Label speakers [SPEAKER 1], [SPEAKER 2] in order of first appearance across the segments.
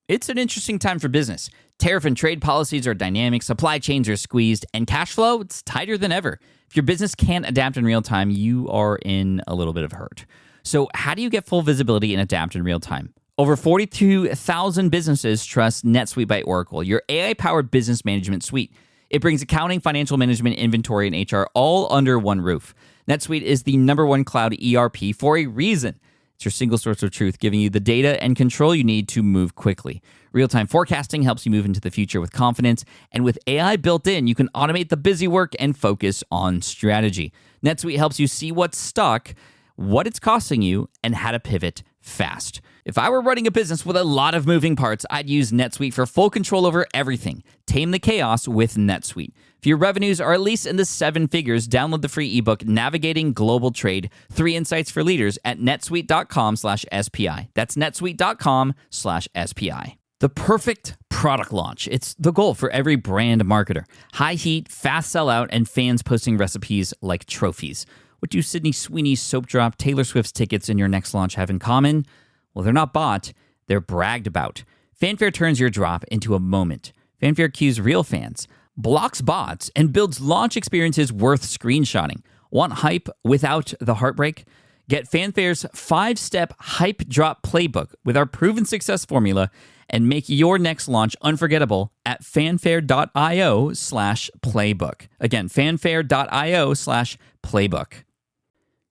[SPEAKER 1] It's an interesting time for business. Tariff and trade policies are dynamic, supply chains are squeezed, and cash flow, it's tighter than ever. If your business can't adapt in real time, you are in a little bit of hurt. So how do you get full visibility and adapt in real time? Over 42,000 businesses trust NetSuite by Oracle, your AI-powered business management suite. It brings accounting, financial management, inventory, and HR all under one roof. NetSuite is the #1 cloud ERP for a reason. It's your single source of truth, giving you the data and control you need to move quickly. Real-time forecasting helps you move into the future with confidence, and with AI built in, you can automate the busy work and focus on strategy. NetSuite helps you see what's stuck, what it's costing you, and how to pivot fast. If I were running a business with a lot of moving parts, I'd use NetSuite for full control over everything. Tame the chaos with NetSuite. If your revenues are at least in the 7 figures, download the free ebook, Navigating Global Trade, 3 Insights for Leaders at netsuite.com/SPI. That's netsuite.com/SPI. The perfect product launch. It's the goal for every brand marketer. High heat, fast sellout, and fans posting recipes like trophies. What do Sydney Sweeney's soap drop, Taylor Swift's tickets, and your next launch have in common? Well, they're not bought, they're bragged about. Fanfare turns your drop into a moment. Fanfare cues real fans, blocks bots, and builds launch experiences worth screenshotting. Want hype without the heartbreak? Get Fanfare's 5-step hype drop playbook with our proven success formula and make your next launch unforgettable at fanfare.io/playbook. Again, fanfare.io/playbook.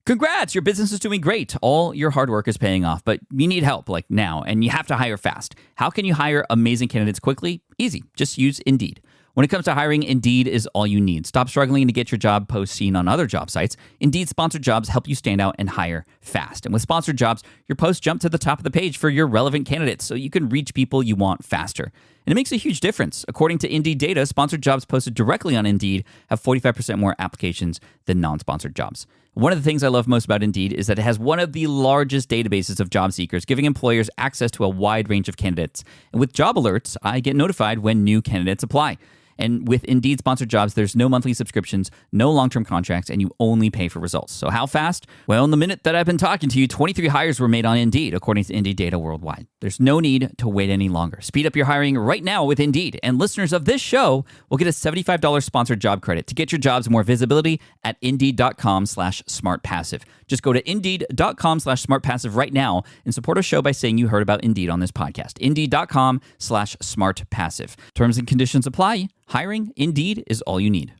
[SPEAKER 1] Congrats, your business is doing great. All your hard work is paying off, but you need help like now, and you have to hire fast. How can you hire amazing candidates quickly? Easy. Just use Indeed. When it comes to hiring, Indeed is all you need. Stop struggling to get your job post seen on other job sites. Indeed sponsored jobs help you stand out and hire fast. And with sponsored jobs, your posts jump to the top of the page for your relevant candidates so you can reach people you want faster. And it makes a huge difference. According to Indeed data, sponsored jobs posted directly on Indeed have 45% more applications than non-sponsored jobs. One of the things I love most about Indeed is that it has one of the largest databases of job seekers, giving employers access to a wide range of candidates. And with job alerts, I get notified when new candidates apply. And with Indeed sponsored jobs, there's no monthly subscriptions, no long-term contracts, and you only pay for results. So how fast? Well, in the minute that I've been talking to you, 23 hires were made on Indeed, according to Indeed data worldwide. There's no need to wait any longer. Speed up your hiring right now with Indeed. And listeners of this show will get a $75 sponsored job credit to get your jobs more visibility at Indeed.com/smartpassive. Just go to Indeed.com/smartpassive right now and support our show by saying you heard about Indeed on this podcast. Indeed.com/smartpassive. Terms and conditions apply. Hiring, Indeed, is all you need.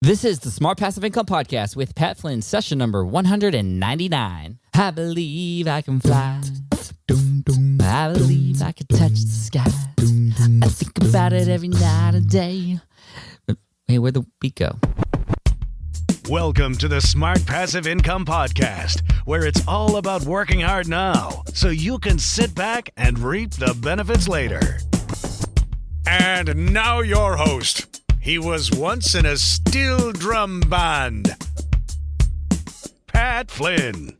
[SPEAKER 2] This is the Smart Passive Income Podcast with Pat Flynn, session number 199. I believe I can fly. I believe I can touch the sky. I think about it every night and day. Hey, where'd the beat go?
[SPEAKER 3] Welcome to the Smart Passive Income Podcast, where it's all about working hard now so you can sit back and reap the benefits later. And now your host. He was once in a steel drum band. Pat Flynn.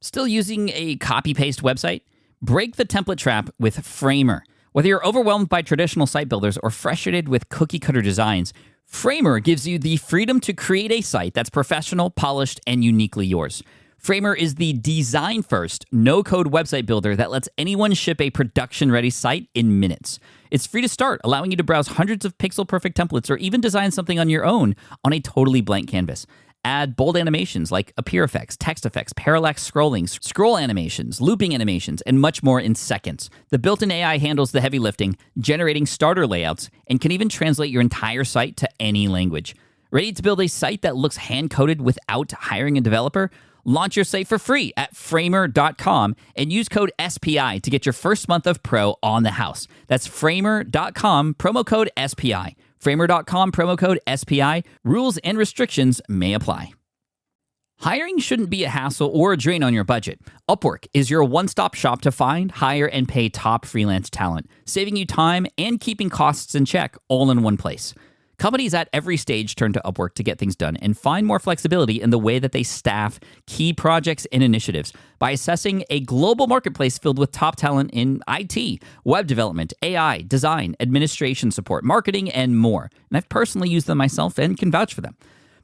[SPEAKER 1] Still using a copy-paste website? Break the template trap with Framer. Whether you're overwhelmed by traditional site builders or frustrated with cookie-cutter designs, Framer gives you the freedom to create a site that's professional, polished, and uniquely yours. Framer is the design-first, no-code website builder that lets anyone ship a production-ready site in minutes. It's free to start, allowing you to browse hundreds of pixel-perfect templates or even design something on your own on a totally blank canvas. Add bold animations like appear effects, text effects, parallax scrolling, scroll animations, looping animations, and much more in seconds. The built-in AI handles the heavy lifting, generating starter layouts, and can even translate your entire site to any language. Ready to build a site that looks hand-coded without hiring a developer? Launch your site for free at framer.com and use code SPI to get your first month of pro on the house. That's framer.com, promo code SPI. Framer.com, promo code SPI. Rules and restrictions may apply. Hiring shouldn't be a hassle or a drain on your budget. Upwork is your one-stop shop to find, hire, and pay top freelance talent, saving you time and keeping costs in check all in one place. Companies at every stage turn to Upwork to get things done and find more flexibility in the way that they staff key projects and initiatives by assessing a global marketplace filled with top talent in IT, web development, AI, design, administration support, marketing, and more. And I've personally used them myself and can vouch for them.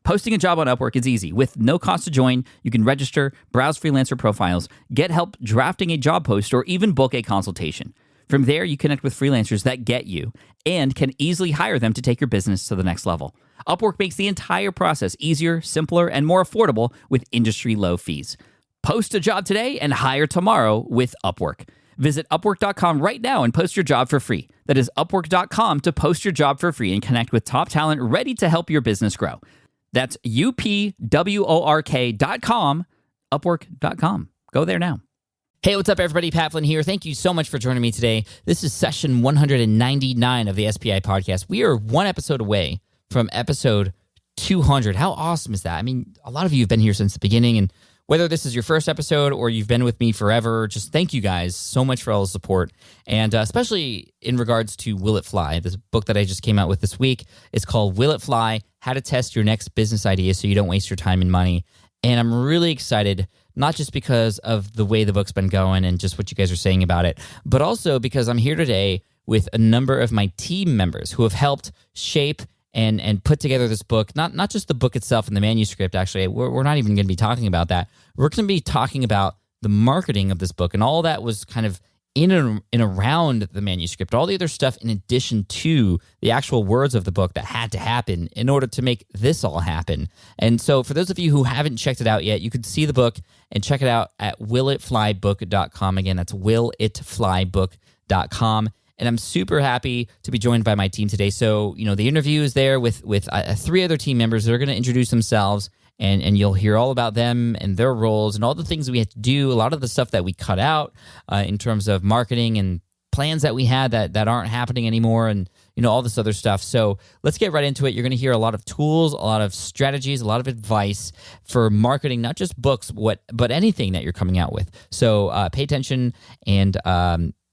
[SPEAKER 1] Posting a job on Upwork is easy. With no cost to join, you can register, browse freelancer profiles, get help drafting a job post, or even book a consultation. From there, you connect with freelancers that get you and can easily hire them to take your business to the next level. Upwork makes the entire process easier, simpler, and more affordable with industry-low fees. Post a job today and hire tomorrow with Upwork. Visit Upwork.com right now and post your job for free. That is Upwork.com to post your job for free and connect with top talent ready to help your business grow. That's UPWORK.com, Upwork.com. Go there now.
[SPEAKER 2] Hey, what's up, everybody? Pat Flynn here. Thank you so much for joining me today. This is session 199 of the SPI podcast. We are one episode away from episode 200. How awesome is that? I mean, a lot of you have been here since the beginning, and whether this is your first episode or you've been with me forever, just thank you guys so much for all the support. And especially in regards to Will It Fly, this book that I just came out with this week is called Will It Fly? How to Test Your Next Business Idea So You Don't Waste Your Time and Money. And I'm really excited, not just because of the way the book's been going and just what you guys are saying about it, but also because I'm here today with a number of my team members who have helped shape and put together this book, not just the book itself and the manuscript, actually. We're not even going to be talking about that. We're going to be talking about the marketing of this book, and all that was kind of in and around the manuscript, all the other stuff in addition to the actual words of the book that had to happen in order to make this all happen. And so for those of you who haven't checked it out yet, you could see the book and check it out at willitflybook.com. Again, that's willitflybook.com. And I'm super happy to be joined by my team today. So, the interview is there with three other team members that are going to introduce themselves, and you'll hear all about them and their roles and all the things we had to do, a lot of the stuff that we cut out in terms of marketing and plans that we had that aren't happening anymore, and all this other stuff. So let's get right into it. You're going to hear a lot of tools, a lot of strategies, a lot of advice for marketing, not just books, but anything that you're coming out with. So pay attention, and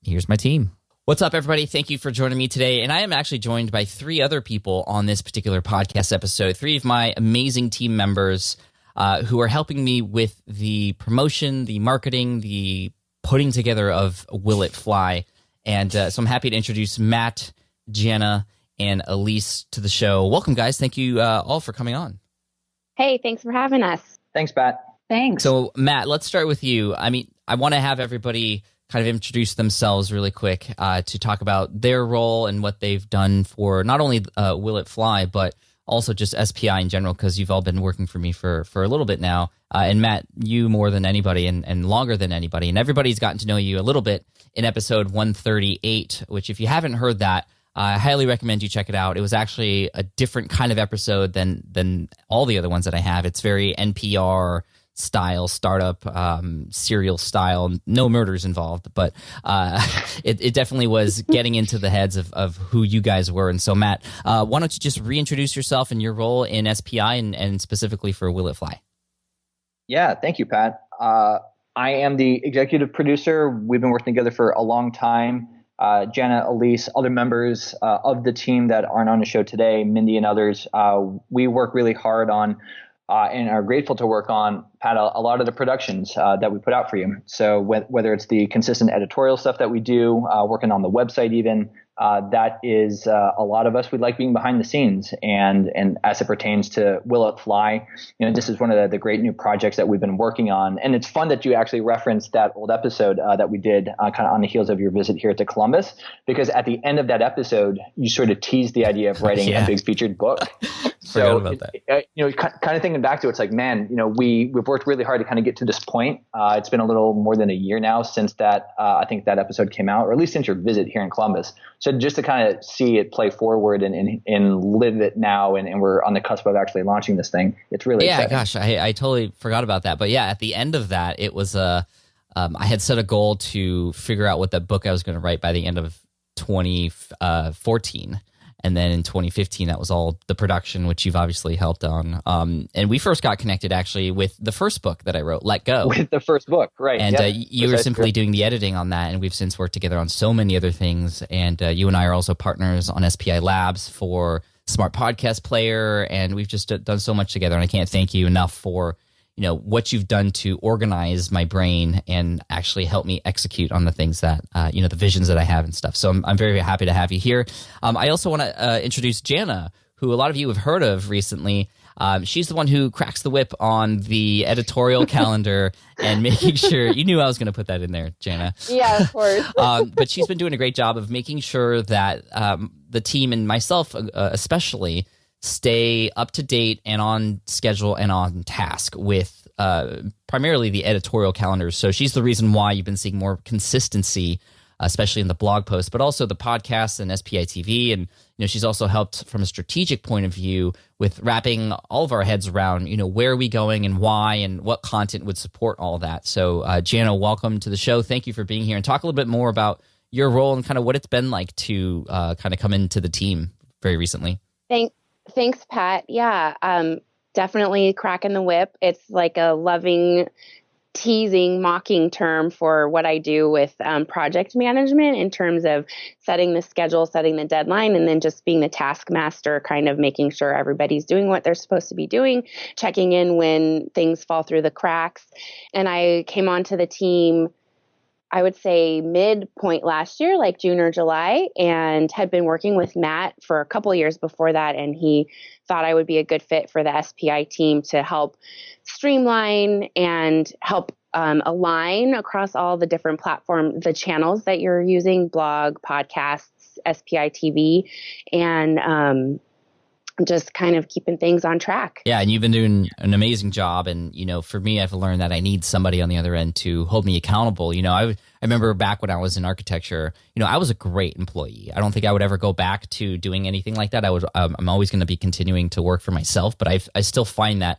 [SPEAKER 2] here's my team. What's up, everybody? Thank you for joining me today. And I am actually joined by three other people on this particular podcast episode, three of my amazing team members who are helping me with the promotion, the marketing, the putting together of Will It Fly. And so I'm happy to introduce Matt, Jana, and Elise to the show. Welcome, guys. Thank you all for coming on.
[SPEAKER 4] Hey, thanks for having us.
[SPEAKER 5] Thanks, Pat.
[SPEAKER 4] Thanks.
[SPEAKER 2] So, Matt, let's start with you. I mean, I want to have everybody kind of introduce themselves really quick to talk about their role and what they've done for not only Will It Fly, but also just SPI in general, because you've all been working for me for a little bit now. And Matt, you more than anybody and longer than anybody. And everybody's gotten to know you a little bit in episode 138, which if you haven't heard that, I highly recommend you check it out. It was actually a different kind of episode than all the other ones that I have. It's very NPR style, startup, serial style, no murders involved, but it definitely was getting into the heads of who you guys were. And so, Matt, why don't you just reintroduce yourself and your role in SPI and specifically for Will It Fly?
[SPEAKER 5] Yeah, thank you, Pat. I am the executive producer. We've been working together for a long time. Jana, Elise, other members of the team that aren't on the show today, Mindy and others, we work really hard on and are grateful to work on, Pat, a lot of the productions that we put out for you. So whether it's the consistent editorial stuff that we do, working on the website even, that is a lot of us. We like being behind the scenes. And as it pertains to Will It Fly, this is one of the great new projects that we've been working on. And it's fun that you actually referenced that old episode that we did kind of on the heels of your visit here to Columbus, because at the end of that episode, you sort of teased the idea of writing a big featured book. So, kind of thinking back to it, it's like, man, we've worked really hard to kind of get to this point. It's been a little more than a year now since that, I think that episode came out, or at least since your visit here in Columbus. So just to kind of see it play forward and live it now, and we're on the cusp of actually launching this thing. It's really exciting.
[SPEAKER 2] Gosh, I totally forgot about that. But yeah, at the end of that, it was I had set a goal to figure out what that book I was going to write by the end of 2014. And then in 2015, that was all the production, which you've obviously helped on. And we first got connected actually with the first book that I wrote, Let Go.
[SPEAKER 5] With the first book, right.
[SPEAKER 2] And you were simply doing the editing on that. And we've since worked together on so many other things. And you and I are also partners on SPI Labs for Smart Podcast Player. And we've just done so much together. And I can't thank you enough for what you've done to organize my brain and actually help me execute on the things that, the visions that I have and stuff. So I'm very happy to have you here. I also want to introduce Jana, who a lot of you have heard of recently. She's the one who cracks the whip on the editorial calendar and making sure, you knew I was going to put that in there, Jana.
[SPEAKER 4] Yeah, of course.
[SPEAKER 2] But she's been doing a great job of making sure that the team and myself especially stay up to date and on schedule and on task with primarily the editorial calendars. So she's the reason why you've been seeing more consistency, especially in the blog posts, but also the podcasts and SPI TV. And, she's also helped from a strategic point of view with wrapping all of our heads around, where are we going and why and what content would support all that. So, Jana, welcome to the show. Thank you for being here, and talk a little bit more about your role and kind of what it's been like to kind of come into the team very recently.
[SPEAKER 4] Thanks, Pat. Yeah, definitely cracking the whip. It's like a loving, teasing, mocking term for what I do with project management in terms of setting the schedule, setting the deadline, and then just being the taskmaster, kind of making sure everybody's doing what they're supposed to be doing, checking in when things fall through the cracks. And I came onto the team, I would say midpoint last year, like June or July, and had been working with Matt for a couple of years before that. And he thought I would be a good fit for the SPI team to help streamline and help align across all the different the channels that you're using, blog, podcasts, SPI TV, and just kind of keeping things on track.
[SPEAKER 2] Yeah, and you've been doing an amazing job. And, for me, I've learned that I need somebody on the other end to hold me accountable. I remember back when I was in architecture, I was a great employee. I don't think I would ever go back to doing anything like that. I'm always going to be continuing to work for myself, but I still find that,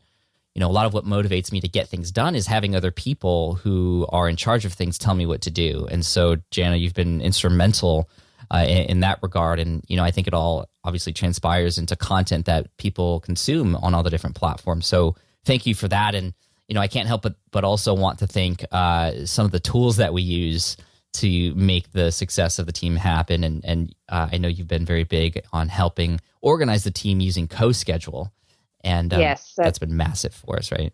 [SPEAKER 2] a lot of what motivates me to get things done is having other people who are in charge of things tell me what to do. And so, Jana, you've been instrumental in that regard. And, I think it all obviously transpires into content that people consume on all the different platforms. So thank you for that. And, I can't help but also want to thank some of the tools that we use to make the success of the team happen. And I know you've been very big on helping organize the team using CoSchedule. And
[SPEAKER 4] yes,
[SPEAKER 2] that's been massive for us, right?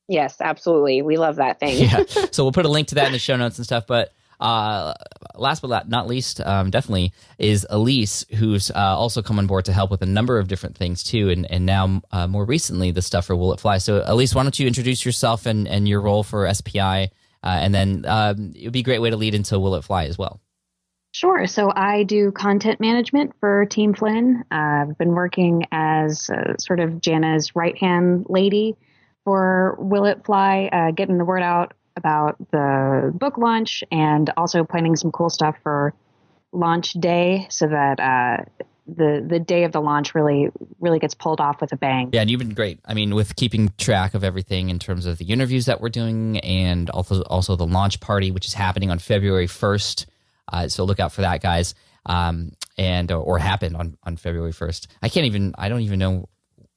[SPEAKER 4] Yes, absolutely. We love that thing.
[SPEAKER 2] Yeah. So we'll put a link to that in the show notes and stuff. But last but not least, definitely, is Elise, who's also come on board to help with a number of different things too, and now more recently the stuff for Will It Fly. So Elise, why don't you introduce yourself and your role for SPI, and then it would be a great way to lead into Will It Fly as well.
[SPEAKER 6] Sure. So I do content management for Team Flynn. I've been working as sort of Jana's right-hand lady for Will It Fly, getting the word out about the book launch and also planning some cool stuff for launch day so that the day of the launch really gets pulled off with a bang.
[SPEAKER 2] Yeah, and you've been great. I mean, with keeping track of everything in terms of the interviews that we're doing and also the launch party, which is happening on February 1st. So look out for that, guys. Or happened on February 1st. I don't even know,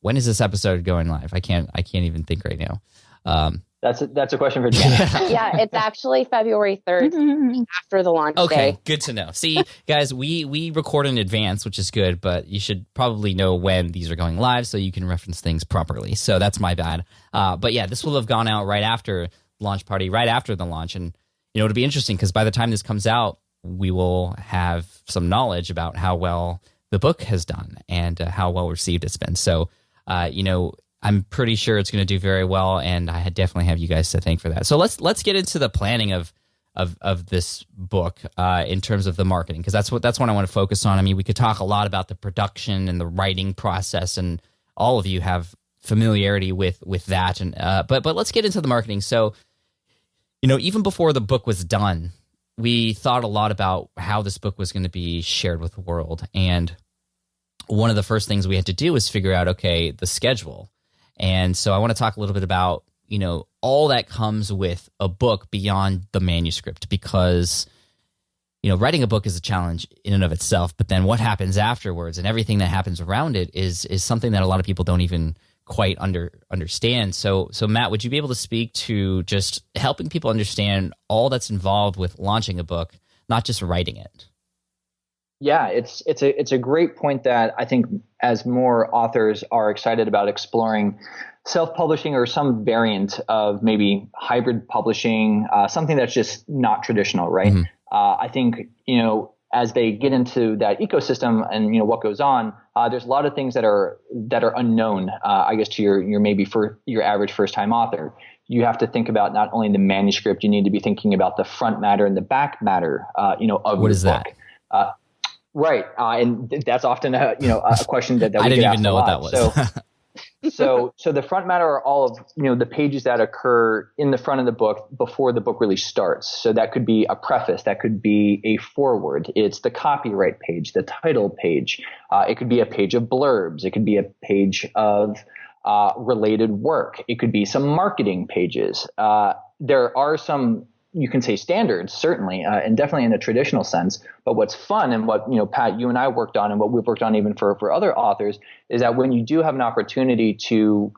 [SPEAKER 2] when is this episode going live? I can't even think right now.
[SPEAKER 5] That's a question for Jana.
[SPEAKER 4] Yeah, it's actually February 3rd after the launch day.
[SPEAKER 2] Okay, good to know. See, guys, we record in advance, which is good, but you should probably know when these are going live so you can reference things properly. So that's my bad. But yeah, this will have gone out right after launch party, right after the launch. And, it'll be interesting because by the time this comes out, we will have some knowledge about how well the book has done and how well received it's been. So, I'm pretty sure it's going to do very well, and I definitely have you guys to thank for that. So let's get into the planning of this book in terms of the marketing, because that's what I want to focus on. I mean, we could talk a lot about the production and the writing process, and all of you have familiarity with that. And but let's get into the marketing. So, even before the book was done, we thought a lot about how this book was going to be shared with the world, and one of the first things we had to do was figure out, okay, the schedule. And so I want to talk a little bit about, all that comes with a book beyond the manuscript, because, writing a book is a challenge in and of itself, but then what happens afterwards and everything that happens around it is something that a lot of people don't even quite understand. So Matt, would you be able to speak to just helping people understand all that's involved with launching a book, not just writing it?
[SPEAKER 5] Yeah, it's a great point that I think as more authors are excited about exploring self-publishing or some variant of maybe hybrid publishing, something that's just not traditional, right? Mm-hmm. I think, as they get into that ecosystem and what goes on, there's a lot of things that are unknown, I guess, to your maybe for your average first time author. You have to think about not only the manuscript, you need to be thinking about the front matter and the back matter, of
[SPEAKER 2] what is
[SPEAKER 5] book.
[SPEAKER 2] that?
[SPEAKER 5] Right, and that's often a question that we
[SPEAKER 2] I didn't
[SPEAKER 5] get
[SPEAKER 2] even know what that was.
[SPEAKER 5] So the front matter are all of the pages that occur in the front of the book before the book really starts. So that could be a preface, that could be a foreword. It's the copyright page, the title page. It could be a page of blurbs. It could be a page of related work. It could be some marketing pages. There are some, you can say, standards, certainly, and definitely in a traditional sense. But what's fun, and what Pat, you and I worked on, and what we've worked on even for other authors, is that when you do have an opportunity to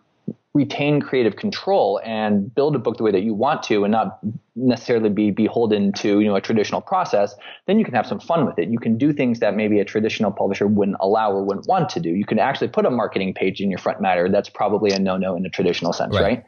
[SPEAKER 5] retain creative control and build a book the way that you want to, and not necessarily be beholden to a traditional process, then you can have some fun with it. You can do things that maybe a traditional publisher wouldn't allow or wouldn't want to do. You can actually put a marketing page in your front matter. That's probably a no-no in a traditional sense, right?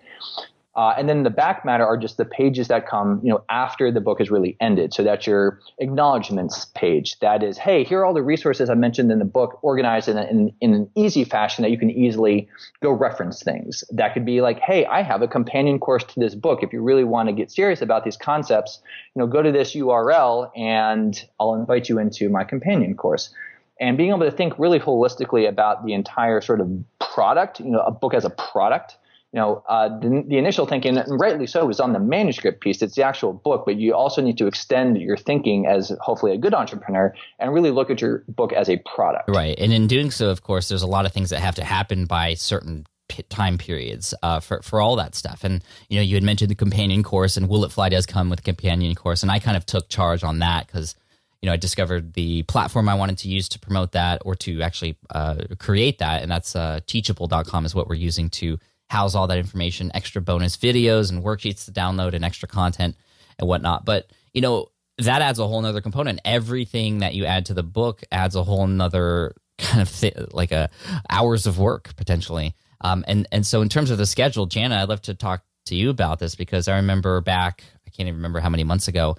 [SPEAKER 5] And then the back matter are just the pages that come, after the book is really ended. So that's your acknowledgments page. That is, hey, here are all the resources I mentioned in the book, organized in an easy fashion that you can easily go reference things. That could be like, hey, I have a companion course to this book. If you really want to get serious about these concepts, go to this URL and I'll invite you into my companion course. And being able to think really holistically about the entire sort of product, a book as a product. The initial thinking, and rightly so, is on the manuscript piece. It's the actual book, but you also need to extend your thinking as hopefully a good entrepreneur and really look at your book as a product.
[SPEAKER 2] Right. And in doing so, of course, there's a lot of things that have to happen by certain time periods for all that stuff. And, you had mentioned the companion course, and Will It Fly does come with a companion course. And I kind of took charge on that because, I discovered the platform I wanted to use to promote that, or to actually create that. And that's teachable.com is what we're using to house all that information, extra bonus videos and worksheets to download, and extra content and whatnot. But, that adds a whole nother component. Everything that you add to the book adds a whole nother kind of hours of work potentially. And so in terms of the schedule, Jana, I'd love to talk to you about this, because I remember back, I can't even remember how many months ago,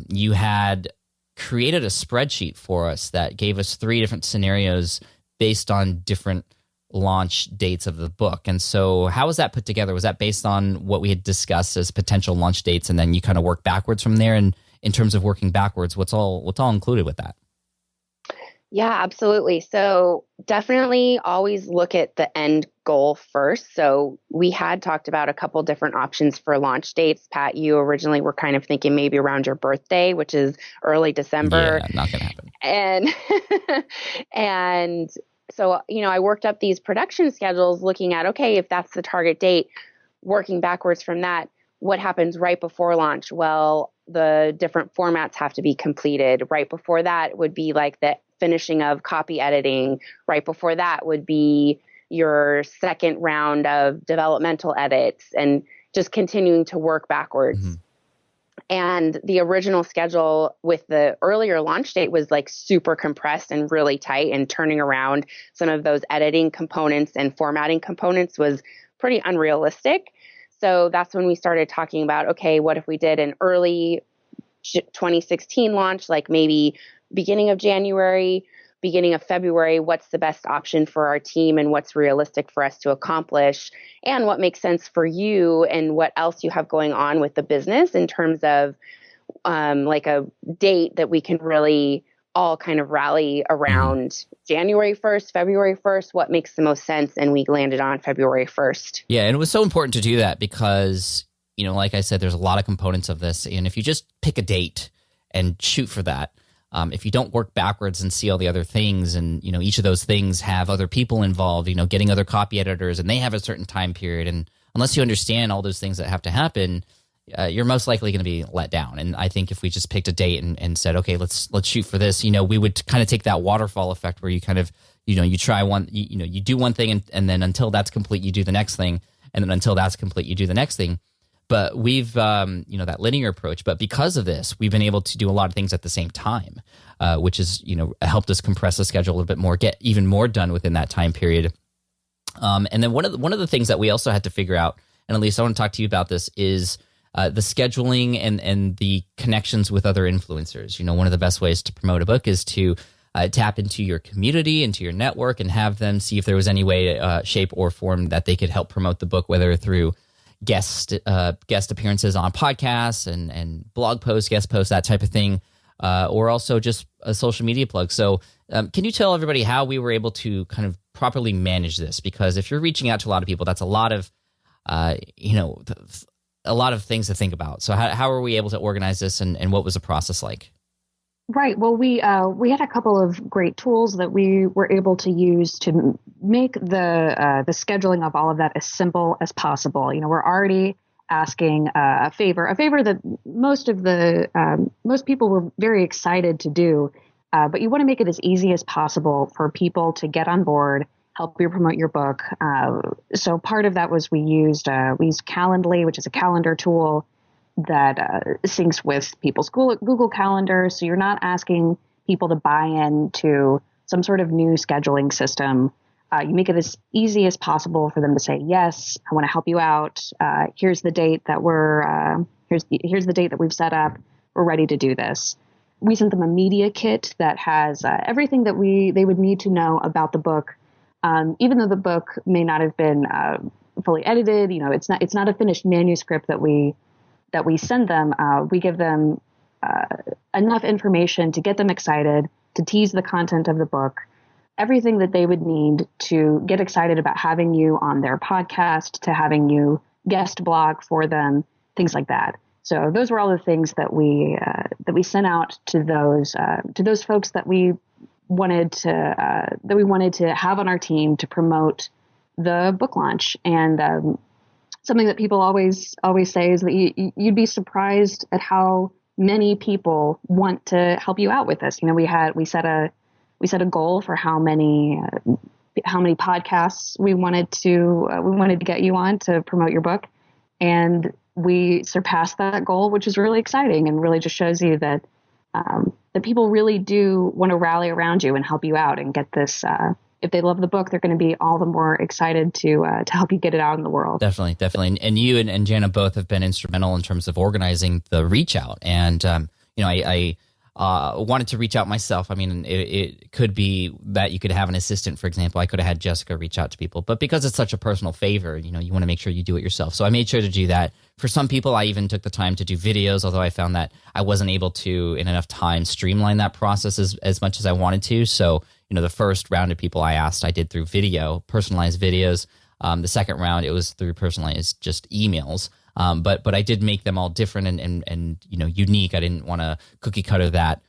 [SPEAKER 2] you had created a spreadsheet for us that gave us 3 different scenarios based on different launch dates of the book. And so how was that put together? Was that based on what we had discussed as potential launch dates, and then you kind of work backwards from there? And in terms of working backwards, what's all included with that?
[SPEAKER 4] Yeah, absolutely. So definitely always look at the end goal first. So we had talked about a couple different options for launch dates. Pat, you originally were kind of thinking maybe around your birthday, which is early December.
[SPEAKER 2] Yeah, not going to happen.
[SPEAKER 4] And so, I worked up these production schedules looking at, okay, if that's the target date, working backwards from that, what happens right before launch? Well, the different formats have to be completed. Right before that would be like the finishing of copy editing. Right before that would be your second round of developmental edits, and just continuing to work backwards. Mm-hmm. And the original schedule with the earlier launch date was like super compressed and really tight, and turning around some of those editing components and formatting components was pretty unrealistic. So that's when we started talking about, okay, what if we did an early 2016 launch, like maybe beginning of January, beginning of February? What's the best option for our team, and what's realistic for us to accomplish, and what makes sense for you, and what else you have going on with the business in terms of like a date that we can really all kind of rally around. January 1st, February 1st, what makes the most sense? And we landed on February 1st.
[SPEAKER 2] Yeah, and it was so important to do that because, like I said, there's a lot of components of this. And if you just pick a date and shoot for that, if you don't work backwards and see all the other things, and, each of those things have other people involved, getting other copy editors, and they have a certain time period. And unless you understand all those things that have to happen, you're most likely going to be let down. And I think if we just picked a date and said, okay, let's shoot for this, we would kind of take that waterfall effect where you kind of, you try one, you do one thing, and then until that's complete, you do the next thing. And then until that's complete, you do the next thing. But we've, that linear approach. But because of this, we've been able to do a lot of things at the same time, which has, helped us compress the schedule a little bit more, get even more done within that time period. And then one of the things that we also had to figure out, and at least I want to talk to you about this, is the scheduling and the connections with other influencers. You know, one of the best ways to promote a book is to tap into your community, into your network, and have them see if there was any way, shape, or form that they could help promote the book, whether through guest appearances on podcasts and blog posts, guest posts, that type of thing, or also just a social media plug. So can you tell everybody how we were able to kind of properly manage this? Because if you're reaching out to a lot of people, that's a lot of, a lot of things to think about. So how are we able to organize this, and what was the process like?
[SPEAKER 6] Right. Well, we had a couple of great tools that we were able to use to make the scheduling of all of that as simple as possible. You know, we're already asking a favor that most people were very excited to do, but you want to make it as easy as possible for people to get on board, help you promote your book. So part of that was we used Calendly, which is a calendar tool that syncs with people's Google calendars. So you're not asking people to buy into some sort of new scheduling system. You make it as easy as possible for them to say, yes, I want to help you out. Here's the date that here's the date that we've set up. We're ready to do this. We sent them a media kit that has everything that they would need to know about the book. Even though the book may not have been fully edited, you know, it's not a finished manuscript that we send them. We give them enough information to get them excited, to tease the content of the book, everything that they would need to get excited about having you on their podcast, to having you guest blog for them, things like that. So those were all the things that we sent out to those folks that we wanted to have on our team to promote the book launch. And something that people always say is that you'd be surprised at how many people want to help you out with this. You know, we set a goal for how many podcasts we wanted to get you on to promote your book, and we surpassed that goal, which is really exciting and really just shows you that that people really do want to rally around you and help you out and get this. If they love the book, they're going to be all the more excited to help you get it out in the world.
[SPEAKER 2] Definitely. And you and Jana both have been instrumental in terms of organizing the reach out. And, I wanted to reach out myself. I mean, it could be that you could have an assistant, for example. I could have had Jessica reach out to people. But because it's such a personal favor, you want to make sure you do it yourself. So I made sure to do that. For some people, I even took the time to do videos, although I found that I wasn't able to, in enough time, streamline that process as much as I wanted to. So, the first round of people I asked, I did through video, personalized videos. The second round, it was through personalized just emails. But I did make them all different and unique. I didn't want to cookie cutter that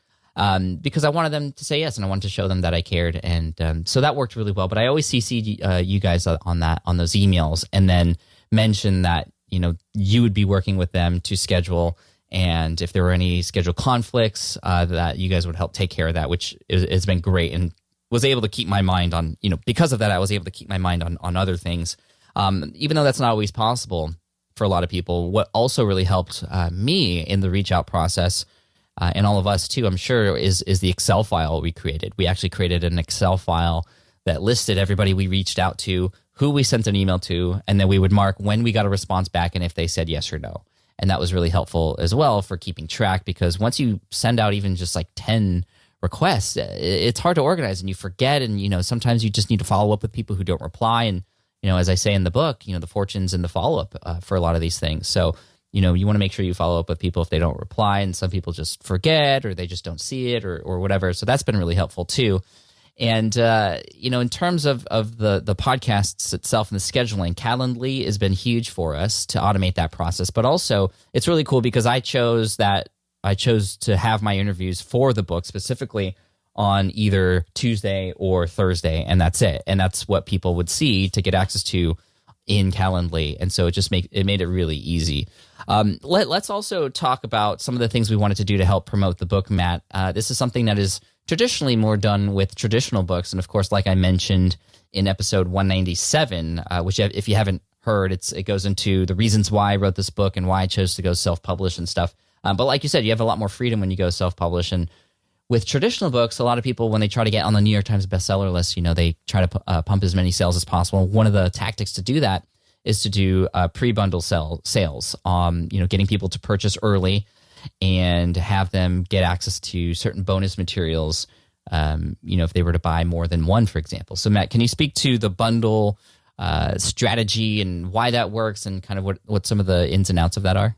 [SPEAKER 2] because I wanted them to say yes, and I wanted to show them that I cared. And so that worked really well. But I always CC'd you guys on those emails, and then mention that you would be working with them to schedule. And if there were any schedule conflicts, that you guys would help take care of that, which has been great. And was able to keep my mind on, because of that, I was able to keep my mind on other things, even though that's not always possible for a lot of people. What also really helped me in the reach out process, and all of us too, I'm sure, is the Excel file we created. We actually created an Excel file that listed everybody we reached out to, who we sent an email to, and then we would mark when we got a response back and if they said yes or no. And that was really helpful as well for keeping track, because once you send out even just like 10 requests, it's hard to organize and you forget. And, sometimes you just need to follow up with people who don't reply. And, as I say in the book, the fortune's in the follow-up for a lot of these things. So, you want to make sure you follow up with people if they don't reply, and some people just forget or they just don't see it or whatever. So that's been really helpful too. And, in terms of the podcasts itself and the scheduling, Calendly has been huge for us to automate that process. But also it's really cool because I chose to have my interviews for the book specifically on either Tuesday or Thursday, and that's it. And that's what people would see to get access to in Calendly. And so it made it really easy. Let's also talk about some of the things we wanted to do to help promote the book, Matt. This is something that is traditionally more done with traditional books. And of course, like I mentioned in episode 197, which if you haven't heard, it goes into the reasons why I wrote this book and why I chose to go self-publish and stuff. But like you said, you have a lot more freedom when you go self-publish. And with traditional books, a lot of people, when they try to get on the New York Times bestseller list, they try to pump as many sales as possible. One of the tactics to do that is to do pre-bundle sales, getting people to purchase early and have them get access to certain bonus materials, if they were to buy more than one, for example. So Matt, can you speak to the bundle strategy and why that works and kind of what some of the ins and outs of that are?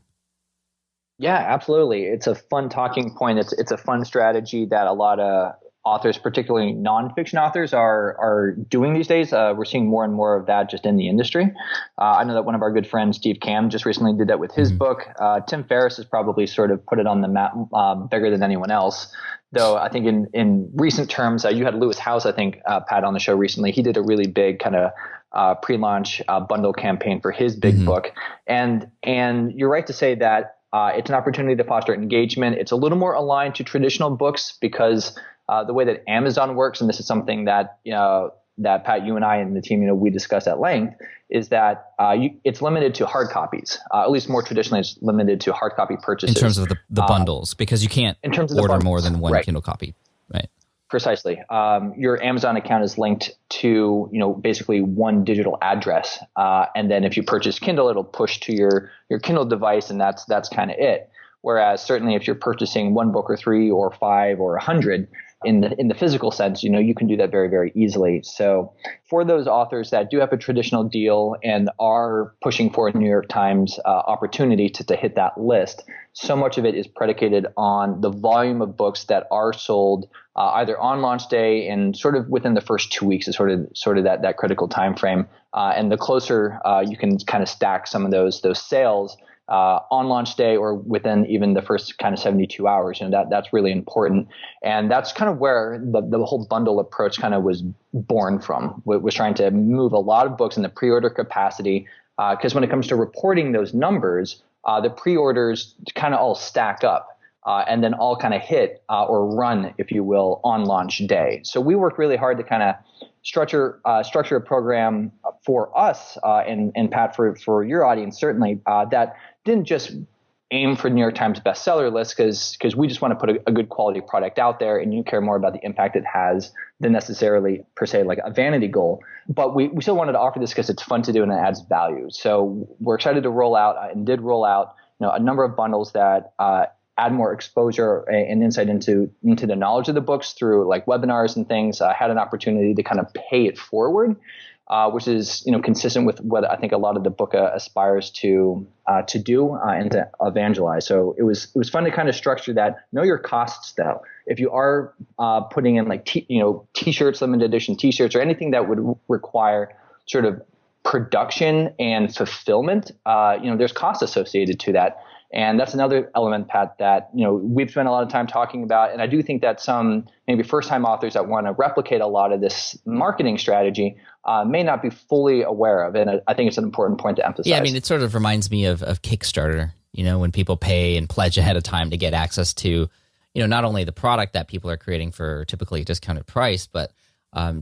[SPEAKER 5] Yeah, absolutely. It's a fun talking point. It's a fun strategy that a lot of authors, particularly nonfiction authors, are doing these days. We're seeing more and more of that just in the industry. I know that one of our good friends, Steve Cam, just recently did that with his book. Tim Ferriss has probably sort of put it on the map bigger than anyone else. Though I think in recent terms, you had Lewis House, I think, Pat, on the show recently. He did a really big kind of pre-launch bundle campaign for his big book. And you're right to say that it's an opportunity to foster engagement. It's a little more aligned to traditional books because the way that Amazon works, and this is something that that Pat, you and I and the team, we discussed at length, is that it's limited to hard copies. At least more traditionally, it's limited to hard copy purchases.
[SPEAKER 2] In terms of the bundles, because you can't order more than one Kindle copy, right?
[SPEAKER 5] Precisely. Your Amazon account is linked to, basically one digital address. And then if you purchase Kindle, it'll push to your Kindle device, and that's kind of it. Whereas certainly if you're purchasing one book or 3 or 5 or 100 in the physical sense, you can do that very, very easily. So for those authors that do have a traditional deal and are pushing for a New York Times opportunity to hit that list, so much of it is predicated on the volume of books that are sold either on launch day and sort of within the first 2 weeks is sort of that critical time frame. And the closer you can kind of stack some of those sales on launch day or within even the first kind of 72 hours, that's really important. And that's kind of where the whole bundle approach kind of was born from, was trying to move a lot of books in the pre-order capacity. Because when it comes to reporting those numbers, the pre-orders kind of all stack up. And then all kind of hit or run, if you will, on launch day. So we worked really hard to kind of structure a program for us and Pat, for your audience, certainly, that didn't just aim for New York Times bestseller list because we just want to put a good quality product out there, and you care more about the impact it has than necessarily per se like a vanity goal. But we still wanted to offer this because it's fun to do and it adds value. So we're excited to roll out and did roll out a number of bundles that add more exposure and insight into the knowledge of the books through like webinars and things. I had an opportunity to kind of pay it forward, which is consistent with what I think a lot of the book aspires to do and to evangelize. So it was fun to kind of structure that. Know your costs though. If you are putting in like t-shirts, limited edition t-shirts, or anything that would require sort of production and fulfillment, there's costs associated to that. And that's another element, Pat, that we've spent a lot of time talking about. And I do think that some maybe first-time authors that want to replicate a lot of this marketing strategy may not be fully aware of. And I think it's an important point to emphasize.
[SPEAKER 2] Yeah, I mean, it sort of reminds me of Kickstarter, when people pay and pledge ahead of time to get access to, not only the product that people are creating for typically a discounted price, but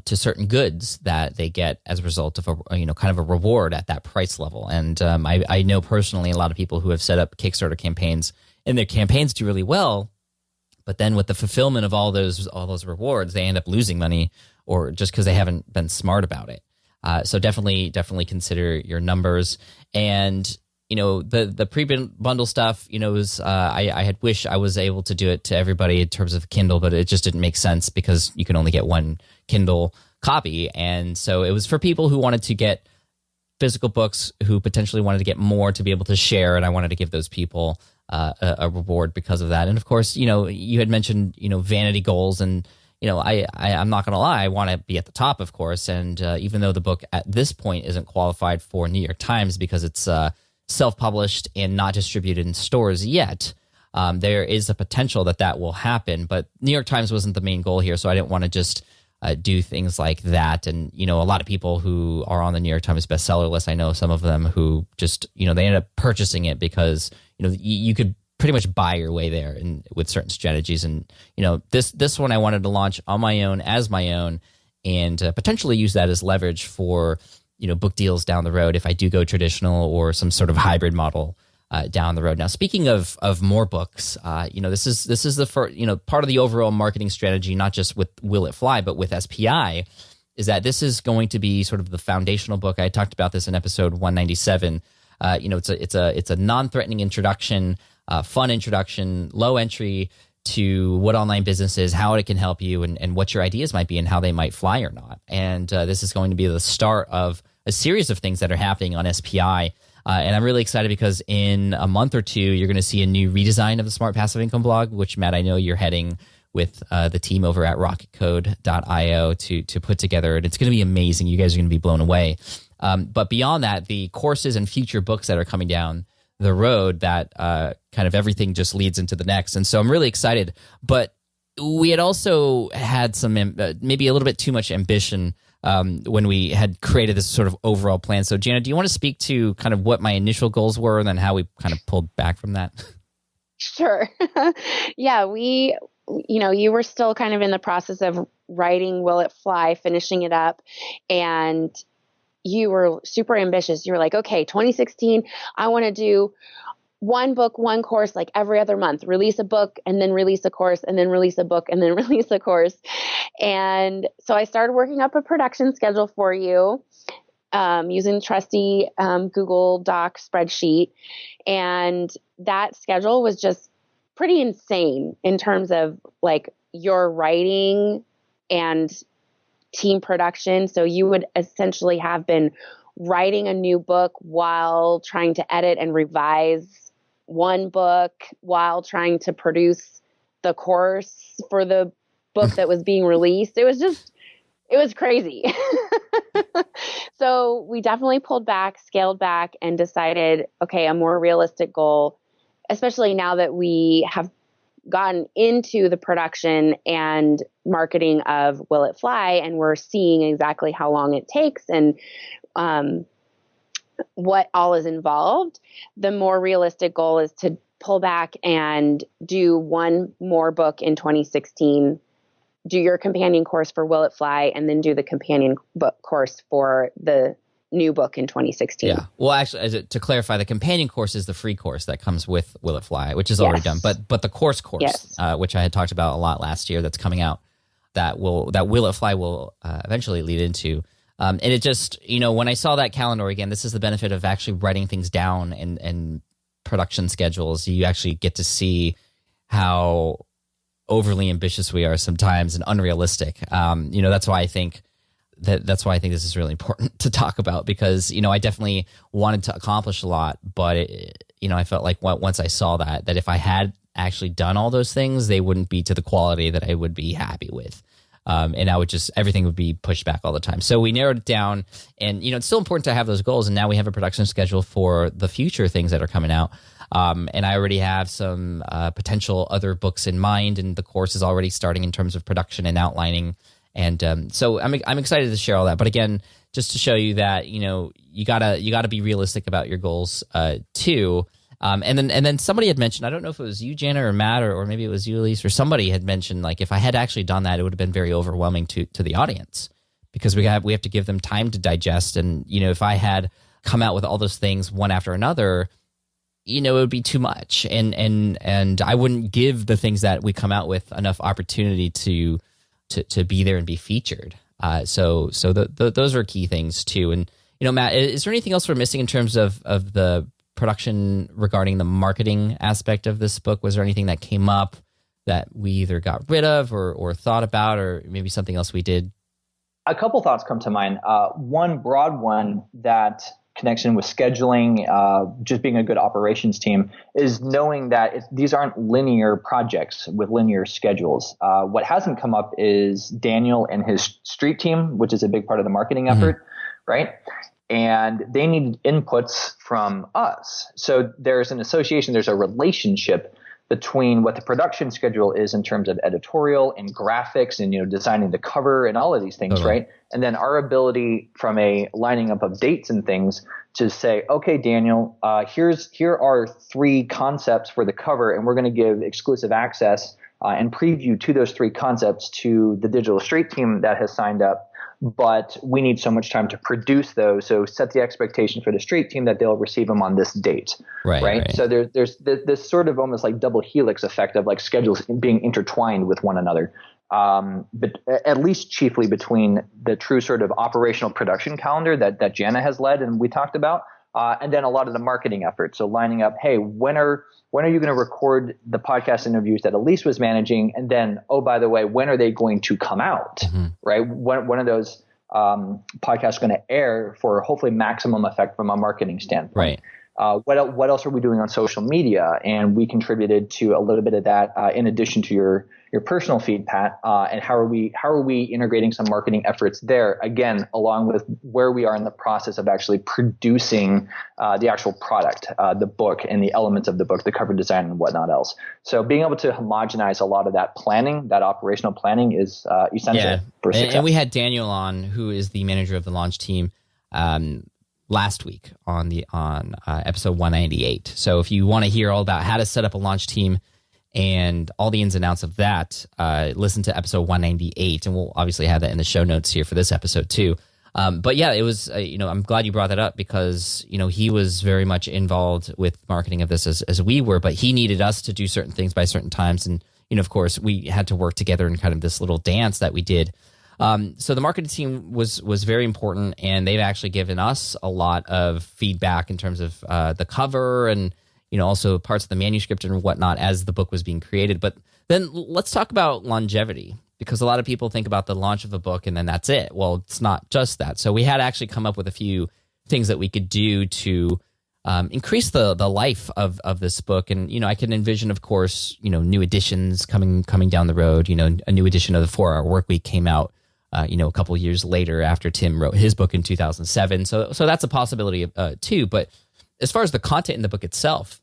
[SPEAKER 2] to certain goods that they get as a result of kind of a reward at that price level. And I know personally a lot of people who have set up Kickstarter campaigns, and their campaigns do really well, but then with the fulfillment of all those rewards, they end up losing money, or just because they haven't been smart about it. So definitely consider your numbers. And the pre-bundle stuff, was I had wished I was able to do it to everybody in terms of Kindle, but it just didn't make sense because you can only get one Kindle copy. And so it was for people who wanted to get physical books, who potentially wanted to get more to be able to share, and I wanted to give those people a reward because of that. And of course, you had mentioned vanity goals, and I'm not going to lie, I want to be at the top, of course. And even though the book at this point isn't qualified for New York Times because it's self-published and not distributed in stores yet, there is a potential that will happen. But New York Times wasn't the main goal here, so I didn't want to just do things like that. And a lot of people who are on the New York Times bestseller list, I know some of them who just they end up purchasing it because you could pretty much buy your way there and with certain strategies. And this one I wanted to launch on my own, as my own, and potentially use that as leverage for book deals down the road if I do go traditional or some sort of hybrid model down the road. Now, speaking of more books, this is the first, part of the overall marketing strategy, not just with Will It Fly, but with SPI, is that this is going to be sort of the foundational book. I talked about this in episode 197. It's a non-threatening introduction, fun introduction, low entry to what online business is, how it can help you, and what your ideas might be and how they might fly or not. And this is going to be the start of a series of things that are happening on SPI. And I'm really excited because in a month or two, you're going to see a new redesign of the Smart Passive Income blog, which, Matt, I know you're heading with the team over at rocketcode.io to put together. And it's going to be amazing. You guys are going to be blown away. But beyond that, the courses and future books that are coming down the road, that kind of everything just leads into the next. And so I'm really excited. But we had also had some maybe a little bit too much ambition when we had created this sort of overall plan. So Jana, do you want to speak to kind of what my initial goals were and then how we kind of pulled back from that?
[SPEAKER 4] Sure. Yeah, you were still kind of in the process of writing Will It Fly, finishing it up, and you were super ambitious. You were like, okay, 2016, I want to do one book, one course, like every other month, release a book and then release a course and then release a book and then release a course. And so I started working up a production schedule for you using trusty Google Doc spreadsheet. And that schedule was just pretty insane in terms of like your writing and team production. So you would essentially have been writing a new book while trying to edit and revise one book, while trying to produce the course for the book that was being released. It was crazy. So we definitely pulled back, scaled back, and decided, okay, a more realistic goal, especially now that we have gotten into the production and marketing of Will It Fly, and we're seeing exactly how long it takes and what all is involved. The more realistic goal is to pull back and do one more book in 2016, do your companion course for Will It Fly, and then do the companion book course for the new book in 2016.
[SPEAKER 2] Yeah. Well, actually, to clarify, the companion course is the free course that comes with Will It Fly, which is already done. But the course,
[SPEAKER 4] yes.
[SPEAKER 2] Which I had talked about a lot last year, that's coming out, that Will It Fly will eventually lead into. And it just, when I saw that calendar again, this is the benefit of actually writing things down and production schedules. You actually get to see how overly ambitious we are sometimes and unrealistic. That's why I think that's why I think this is really important to talk about, because I definitely wanted to accomplish a lot, but I felt like once I saw that if I had actually done all those things, they wouldn't be to the quality that I would be happy with. And I would everything would be pushed back all the time. So we narrowed it down, and it's still important to have those goals. And now we have a production schedule for the future things that are coming out. And I already have some potential other books in mind, and the course is already starting in terms of production and outlining. And so I'm excited to share all that. But again, just to show you that you gotta be realistic about your goals too. And then somebody had mentioned, I don't know if it was you, Jana, or Matt, or maybe it was you, Elise, or somebody had mentioned, like, if I had actually done that, it would have been very overwhelming to the audience, because we have to give them time to digest. And if I had come out with all those things one after another, it would be too much, and I wouldn't give the things that we come out with enough opportunity to be there and be featured. So those are key things too. And Matt, is there anything else we're missing in terms of the production regarding the marketing aspect of this book? Was there anything that came up that we either got rid of or thought about, or maybe something else we did?
[SPEAKER 5] A couple thoughts come to mind. One broad one, that connection with scheduling, just being a good operations team, is knowing that these aren't linear projects with linear schedules. What hasn't come up is Daniel and his street team, which is a big part of the marketing effort, right? And they need inputs from us. So there's an association, there's a relationship between what the production schedule is in terms of editorial and graphics and designing the cover and all of these things, right? And then our ability from a lining up of dates and things to say, okay, Daniel, here are 3 concepts for the cover, and we're going to give exclusive access and preview to those 3 concepts to the digital street team that has signed up. But we need so much time to produce those. So set the expectation for the street team that they'll receive them on this date. Right. So there's this sort of almost like double helix effect of like schedules being intertwined with one another. but at least chiefly between the true sort of operational production calendar that Jana has led and we talked about, and then a lot of the marketing efforts. So lining up, hey, when are you going to record the podcast interviews that Elise was managing? And then, oh, by the way, when are they going to come out? Mm-hmm. Right? When are those podcasts going to air for hopefully maximum effect from a marketing standpoint?
[SPEAKER 2] Right.
[SPEAKER 5] What else are we doing on social media? And we contributed to a little bit of that in addition to your personal feed, Pat. And how are we integrating some marketing efforts there? Again, along with where we are in the process of actually producing the actual product, the book and the elements of the book, the cover design and whatnot else. So being able to homogenize a lot of that planning, that operational planning, is essential for success.
[SPEAKER 2] And we had Daniel on, who is the manager of the launch team, last week on episode 198. So if you want to hear all about how to set up a launch team and all the ins and outs of that, listen to episode 198, and we'll obviously have that in the show notes here for this episode too. But yeah, it was, I'm glad you brought that up because, he was very much involved with marketing of this as we were, but he needed us to do certain things by certain times. And, of course, we had to work together in kind of this little dance that we did. So the marketing team was very important, and they've actually given us a lot of feedback in terms of the cover and also parts of the manuscript and whatnot as the book was being created. But then let's talk about longevity, because a lot of people think about the launch of a book and then that's it. Well, it's not just that. So we had to actually come up with a few things that we could do to increase the life of this book. And I can envision, of course, new editions coming down the road. A new edition of the 4-Hour Workweek came out a couple years later after Tim wrote his book in 2007. So that's a possibility too. But as far as the content in the book itself,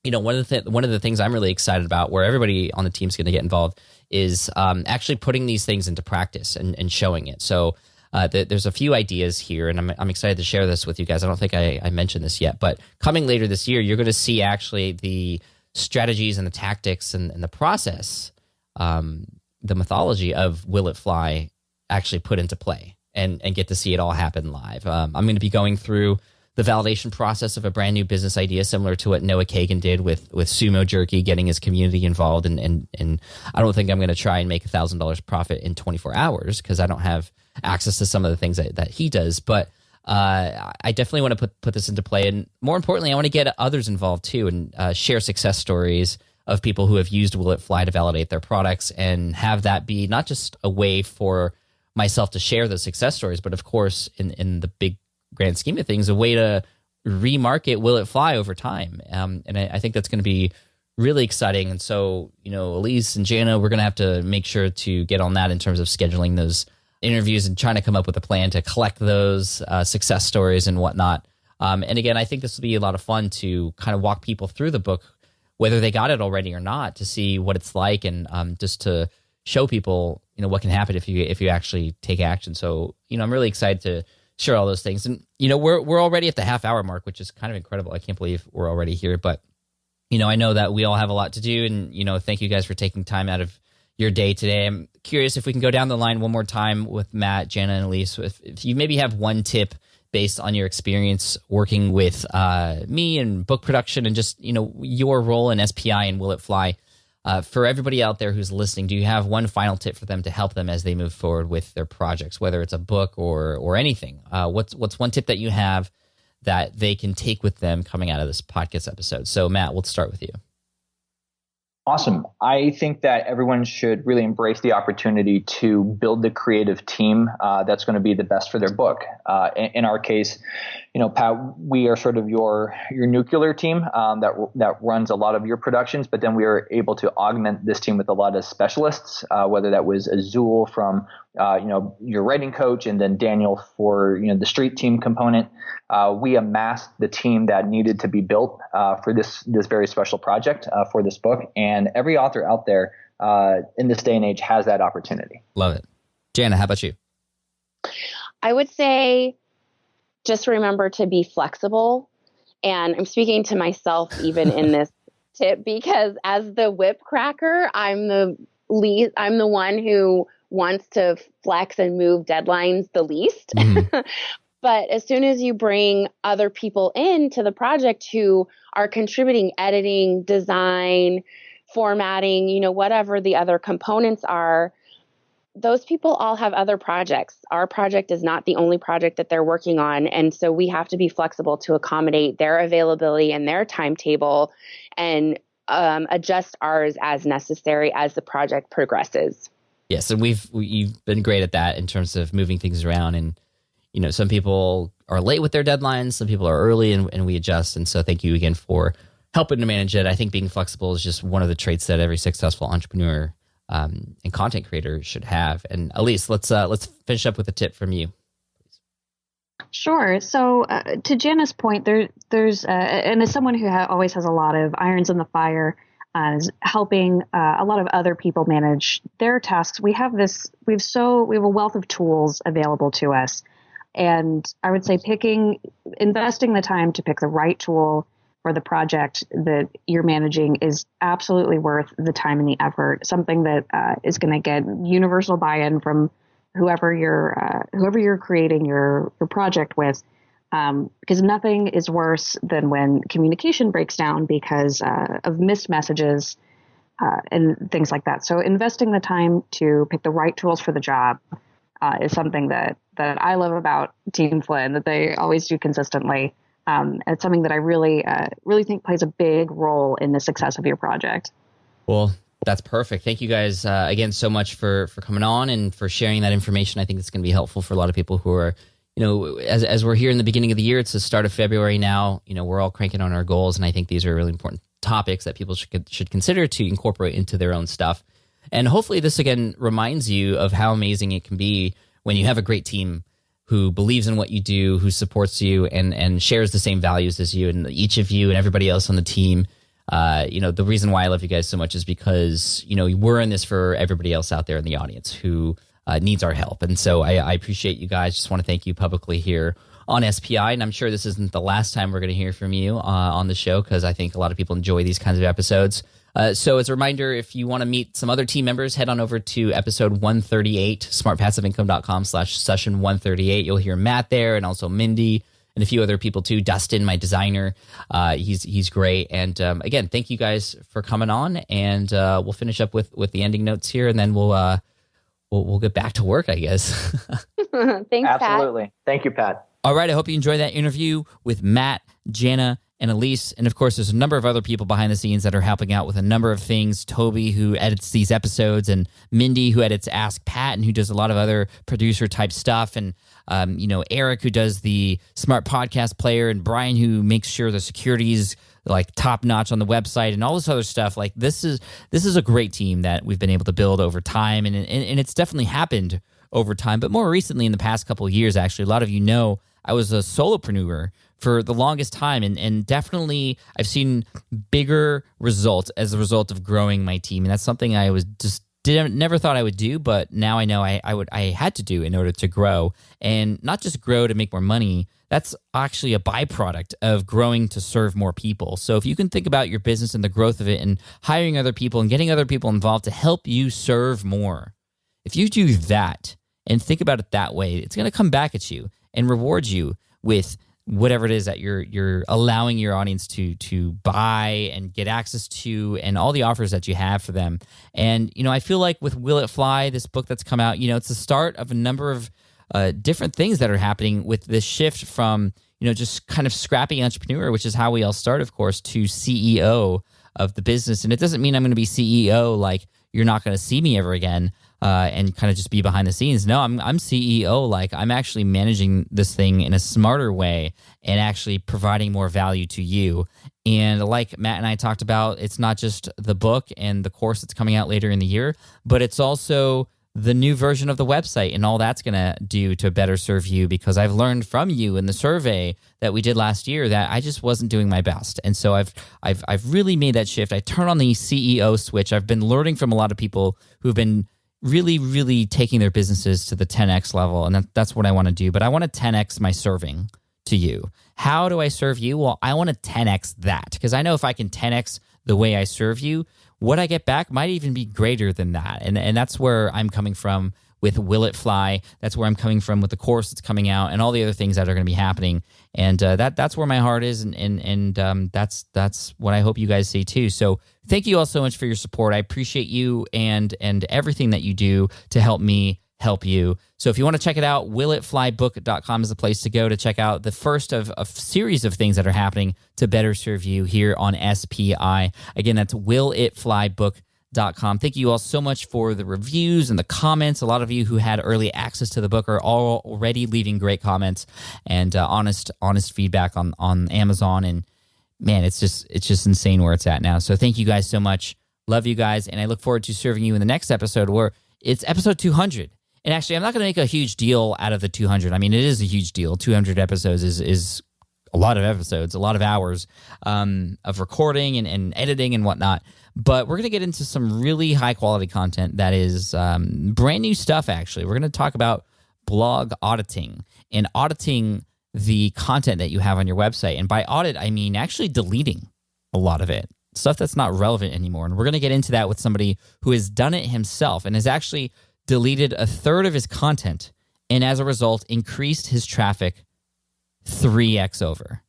[SPEAKER 2] one of the things I'm really excited about, where everybody on the team is going to get involved, is actually putting these things into practice and showing it. So there's a few ideas here, and I'm excited to share this with you guys. I don't think I mentioned this yet, but coming later this year, you're going to see actually the strategies and the tactics and the process, the mythology of Will It Fly actually put into play and get to see it all happen live. I'm going to be going through the validation process of a brand new business idea, similar to what Noah Kagan did with Sumo Jerky, getting his community involved. And I don't think I'm going to try and make $1,000 profit in 24 hours because I don't have access to some of the things that he does. But I definitely want to put this into play. And more importantly, I want to get others involved too and share success stories of people who have used Will It Fly to validate their products, and have that be not just a way for myself to share those success stories, but of course, in the big grand scheme of things, a way to remarket Will It Fly over time. And I think that's going to be really exciting. And so, Elise and Jana, we're going to have to make sure to get on that in terms of scheduling those interviews and trying to come up with a plan to collect those success stories and whatnot. And again, I think this will be a lot of fun to kind of walk people through the book, whether they got it already or not, to see what it's like, and just to show people, what can happen if you actually take action. So, I'm really excited to share all those things. And, we're already at the half-hour mark, which is kind of incredible. I can't believe we're already here. But, I know that we all have a lot to do. And, thank you guys for taking time out of your day today. I'm curious if we can go down the line one more time with Matt, Jana, and Elise. If you maybe have one tip based on your experience working with me and book production and just, your role in SPI and Will It Fly. For everybody out there who's listening, do you have one final tip for them to help them as they move forward with their projects, whether it's a book or anything? What's one tip that you have that they can take with them coming out of this podcast episode? So, Matt, we'll start with you.
[SPEAKER 5] Awesome. I think that everyone should really embrace the opportunity to build the creative team that's going to be the best for their book. In our case, Pat, we are sort of your nuclear team that runs a lot of your productions, but then we are able to augment this team with a lot of specialists, whether that was Azul from your writing coach, and then Daniel for the street team component. We amassed the team that needed to be built for this very special project for this book, and every author out there in this day and age has that opportunity.
[SPEAKER 2] Love it. Jana, how about you?
[SPEAKER 4] I would say just remember to be flexible. And I'm speaking to myself even in this tip, because as the whip cracker, I'm the one who wants to flex and move deadlines the least. Mm-hmm. But as soon as you bring other people into the project who are contributing editing, design, formatting, whatever the other components are, those people all have other projects. Our project is not the only project that they're working on. And so we have to be flexible to accommodate their availability and their timetable and adjust ours as necessary as the project progresses.
[SPEAKER 2] Yes, and you've been great at that in terms of moving things around. And, some people are late with their deadlines, some people are early, and we adjust. And so thank you again for helping to manage it. I think being flexible is just one of the traits that every successful entrepreneur and content creator should have. And Elise, let's finish up with a tip from you.
[SPEAKER 6] Sure. So to Jana's point, there's and as someone who always has a lot of irons in the fire, is helping a lot of other people manage their tasks. We have a wealth of tools available to us, and I would say investing the time to pick the right tool for the project that you're managing is absolutely worth the time and the effort. Something that is going to get universal buy-in from whoever you're creating your project with, because nothing is worse than when communication breaks down because of missed messages and things like that. So investing the time to pick the right tools for the job is something that I love about Team Flynn, that they always do consistently. It's something that I really think plays a big role in the success of your project.
[SPEAKER 2] Well, that's perfect. Thank you guys again so much for coming on and for sharing that information. I think it's going to be helpful for a lot of people who are, as we're here in the beginning of the year, it's the start of February now, we're all cranking on our goals. And I think these are really important topics that people should consider to incorporate into their own stuff. And hopefully this, again, reminds you of how amazing it can be when you have a great team who believes in what you do, who supports you and shares the same values as you, and each of you and everybody else on the team. The reason why I love you guys so much is because, we're in this for everybody else out there in the audience who needs our help. And so I appreciate you guys. Just want to thank you publicly here on SPI. And I'm sure this isn't the last time we're going to hear from you on the show, because I think a lot of people enjoy these kinds of episodes. So as a reminder, if you want to meet some other team members, head on over to episode 138, smartpassiveincome.com/session 138. You'll hear Matt there, and also Mindy and a few other people too. Dustin, my designer, he's great. And again, thank you guys for coming on. And we'll finish up with the ending notes here, and then we'll get back to work, I guess.
[SPEAKER 4] Thanks,
[SPEAKER 5] Absolutely.
[SPEAKER 4] Pat.
[SPEAKER 5] Thank you, Pat.
[SPEAKER 2] All right, I hope you enjoyed that interview with Matt, Jana, and Elise. And of course, there's a number of other people behind the scenes that are helping out with a number of things. Toby, who edits these episodes, and Mindy, who edits Ask Pat, and who does a lot of other producer type stuff. And, Eric, who does the Smart Podcast Player, and Brian, who makes sure the security is like top notch on the website, and all this other stuff. Like this is a great team that we've been able to build over time. And it's definitely happened over time, but more recently in the past couple of years, actually, a lot of I was a solopreneur for the longest time, and definitely I've seen bigger results as a result of growing my team, and that's something I was just never thought I would do, but now I know I had to do in order to grow, and not just grow to make more money. That's actually a byproduct of growing to serve more people. So if you can think about your business and the growth of it, and hiring other people and getting other people involved to help you serve more, if you do that and think about it that way, it's going to come back at you and reward you with whatever it is that you're allowing your audience to buy and get access to, and all the offers that you have for them. And, I feel like with Will It Fly, this book that's come out, it's the start of a number of different things that are happening with this shift from, just kind of scrappy entrepreneur, which is how we all start, of course, to CEO of the business. And it doesn't mean I'm going to be CEO, like you're not going to see me ever again. And kind of just be behind the scenes. No, I'm CEO. Like I'm actually managing this thing in a smarter way and actually providing more value to you. And like Matt and I talked about, it's not just the book and the course that's coming out later in the year, but it's also the new version of the website and all that's going to do to better serve you, because I've learned from you in the survey that we did last year that I just wasn't doing my best. And so I've really made that shift. I turned on the CEO switch. I've been learning from a lot of people who've been really, really taking their businesses to the 10X level. And that's what I want to do. But I want to 10X my serving to you. How do I serve you? Well, I want to 10X that, because I know if I can 10X the way I serve you, what I get back might even be greater than that. And that's where I'm coming from with Will It Fly. That's where I'm coming from with the course that's coming out and all the other things that are going to be happening. And that's where my heart is, and that's what I hope you guys see too. So thank you all so much for your support. I appreciate you and everything that you do to help me help you. So if you want to check it out, willitflybook.com is the place to go to check out the first of a series of things that are happening to better serve you here on SPI. Again, that's willitflybook.com. Thank you all so much for the reviews and the comments. A lot of you who had early access to the book are already leaving great comments and honest feedback on Amazon. And man, it's just insane where it's at now. So thank you guys so much. Love you guys. And I look forward to serving you in the next episode, where it's episode 200. And actually, I'm not going to make a huge deal out of the 200. I mean, it is a huge deal. 200 episodes is a lot of episodes, a lot of hours of recording and editing and whatnot. But we're going to get into some really high-quality content that is brand new stuff, actually. We're going to talk about blog auditing and auditing the content that you have on your website. And by audit, I mean actually deleting a lot of it, stuff that's not relevant anymore. And we're going to get into that with somebody who has done it himself and has actually deleted a third of his content, and as a result, increased his traffic 3x over.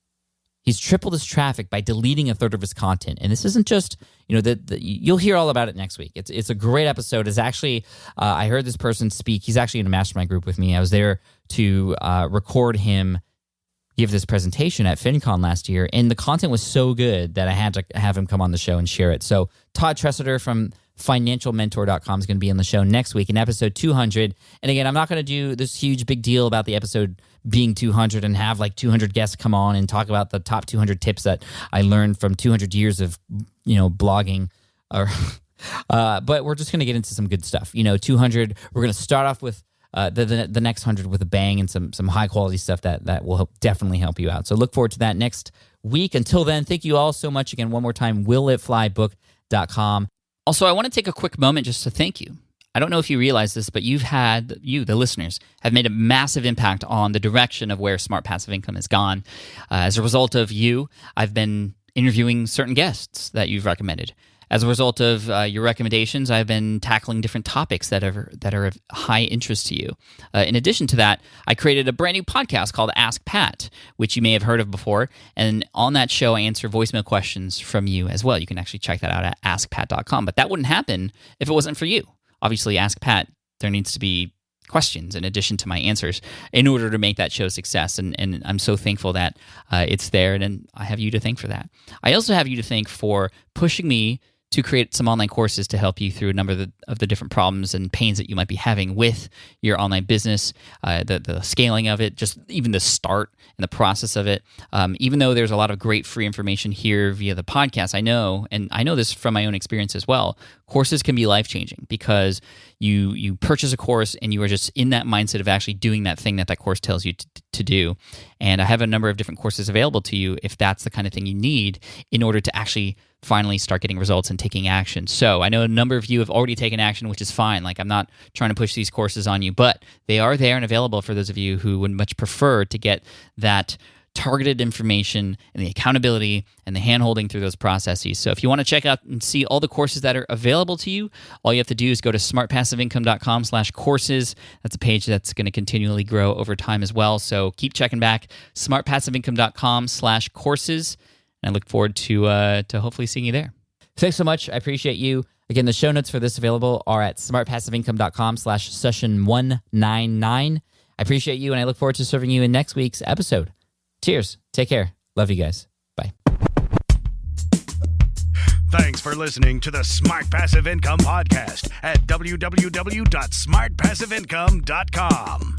[SPEAKER 2] He's tripled his traffic by deleting a third of his content. And this isn't just, you'll hear all about it next week. It's a great episode. It's actually, I heard this person speak. He's actually in a mastermind group with me. I was there to record him give this presentation at FinCon last year, and the content was so good that I had to have him come on the show and share it. So Todd Tressiter from financialmentor.com is going to be on the show next week in episode 200. And again, I'm not going to do this huge big deal about the episode being 200 and have like 200 guests come on and talk about the top 200 tips that I learned from 200 years of, blogging. But we're just going to get into some good stuff. 200, we're going to start off with the next 100 with a bang and some high quality stuff that will definitely help you out. So look forward to that next week. Until then, thank you all so much again. One more time, willitflybook.com. Also, I want to take a quick moment just to thank you. I don't know if you realize this, but you, the listeners, have made a massive impact on the direction of where Smart Passive Income has gone. As a result of you, I've been interviewing certain guests that you've recommended. As a result of your recommendations, I've been tackling different topics that are of high interest to you. In addition to that, I created a brand new podcast called Ask Pat, which you may have heard of before. And on that show, I answer voicemail questions from you as well. You can actually check that out at askpat.com. But that wouldn't happen if it wasn't for you. Obviously, Ask Pat, there needs to be questions in addition to my answers in order to make that show a success. And I'm so thankful that it's there. And I have you to thank for that. I also have you to thank for pushing me to create some online courses to help you through a number of the different problems and pains that you might be having with your online business, the scaling of it, just even the start and the process of it. Even though there's a lot of great free information here via the podcast, I know this from my own experience as well, courses can be life-changing because you purchase a course and you are just in that mindset of actually doing that thing that course tells you to do. And I have a number of different courses available to you if that's the kind of thing you need in order to actually finally start getting results and taking action. So I know a number of you have already taken action, which is fine. Like, I'm not trying to push these courses on you, but they are there and available for those of you who would much prefer to get that targeted information and the accountability and the hand-holding through those processes. So if you want to check out and see all the courses that are available to you, all you have to do is go to smartpassiveincome.com/courses. That's a page that's going to continually grow over time as well. So keep checking back, smartpassiveincome.com/courses. And I look forward to hopefully seeing you there. Thanks so much. I appreciate you. Again, the show notes for this available are at smartpassiveincome.com/session199. I appreciate you, and I look forward to serving you in next week's episode. Cheers. Take care. Love you guys. Bye.
[SPEAKER 3] Thanks for listening to the Smart Passive Income Podcast at www.smartpassiveincome.com.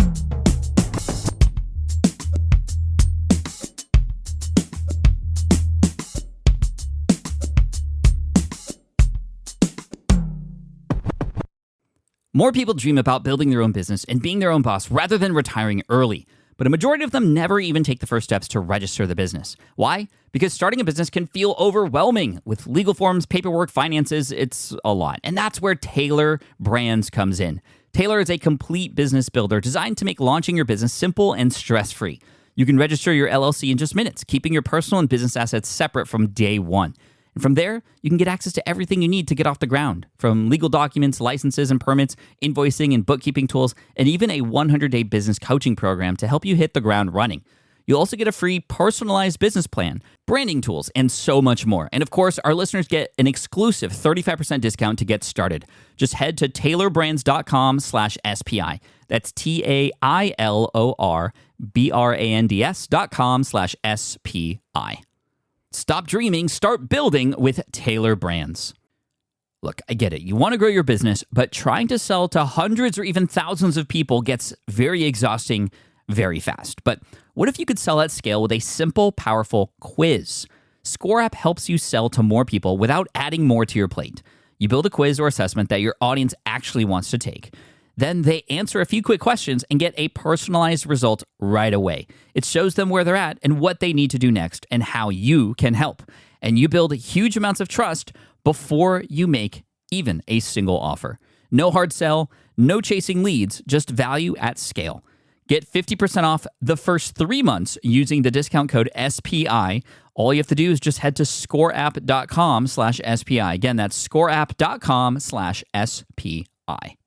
[SPEAKER 1] More people dream about building their own business and being their own boss rather than retiring early. But a majority of them never even take the first steps to register the business. Why? Because starting a business can feel overwhelming. With legal forms, paperwork, finances, it's a lot. And that's where Taylor Brands comes in. Taylor is a complete business builder designed to make launching your business simple and stress-free. You can register your LLC in just minutes, keeping your personal and business assets separate from day one. And from there, you can get access to everything you need to get off the ground, from legal documents, licenses and permits, invoicing and bookkeeping tools, and even a 100-day business coaching program to help you hit the ground running. You'll also get a free personalized business plan, branding tools, and so much more. And of course, our listeners get an exclusive 35% discount to get started. Just head to tailorbrands.com/SPI. That's TAILORBRANDS.com/SPI. Stop dreaming, start building with Tailor Brands. Look, I get it. You want to grow your business, but trying to sell to hundreds or even thousands of people gets very exhausting very fast. But what if you could sell at scale with a simple, powerful quiz? Score App helps you sell to more people without adding more to your plate. You build a quiz or assessment that your audience actually wants to take. Then they answer a few quick questions and get a personalized result right away. It shows them where they're at and what they need to do next and how you can help. And you build huge amounts of trust before you make even a single offer. No hard sell, no chasing leads, just value at scale. Get 50% off the first 3 months using the discount code SPI. All you have to do is just head to scoreapp.com/SPI. Again, that's scoreapp.com/SPI.